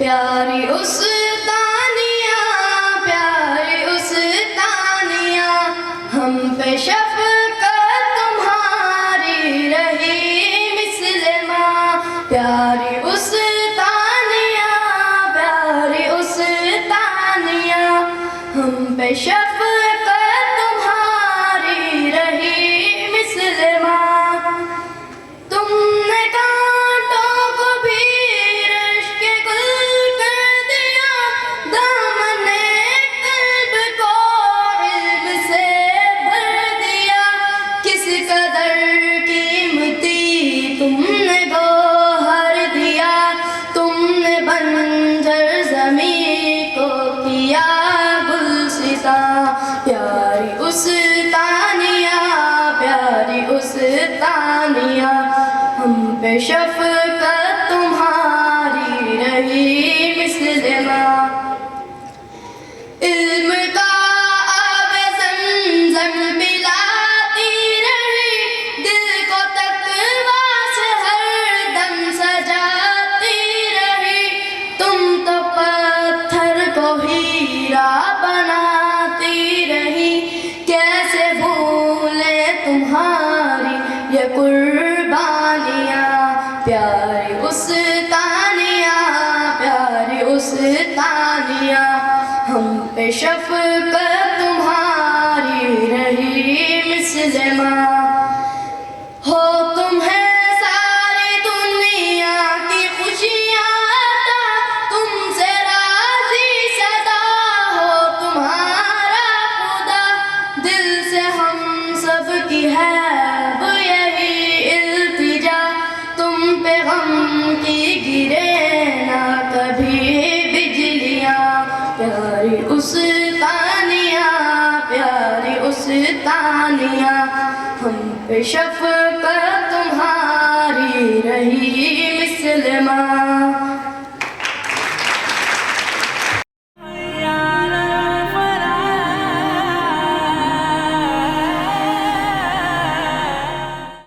प्यारी उस तानिया, प्यारी उस तानिया, हम पे शफ़क़त तुम्हारी रही मिस्ल माँ। प्यारी उस तानिया, प्यारी उस तानिया, हम पे शफ़क़त तुम्हारी रही मिस्ल माँ। तुमने कांटों को भी रश्के गुल कर दिया, दामने क़ल्ब को इल्म से भर दिया। किस कदर कीमती तुमने गौहर दिया, तुमने बंजर ज़मीं को किया गुलसिता। प्यारी उस तानिया, प्यारी उस तानिया, हम पे शफ़क़त तुम्हारी रही मिस्ल माँ। इल्म का आब ज़मज़म पिलाती रही, दिल को तक़वा से हर दम सजाती रही। तुम तो पत्थर को हीरा बनाती रही, कैसे भूले तुम्हारी ये कुर्बानियाँ। प्यारी उस तानिया, प्यारी उस तानिया, हम पे शफ़क़त तुम्हारी रही मिस्ल माँ। हो तुम्हें सारी दुनिया की खुशियाँ अता, तुमसे राज़ी सदा हो तुम्हारा खुदा। दिल से हम सब की है अब यही इल्तिजा, तुम पे गम की गिरे ना कभी बिजलियाँ। प्यारी उस तानिया, प्यारी उस तानिया, हम पे शफ़क़त तुम्हारी रही मिस्ल माँ।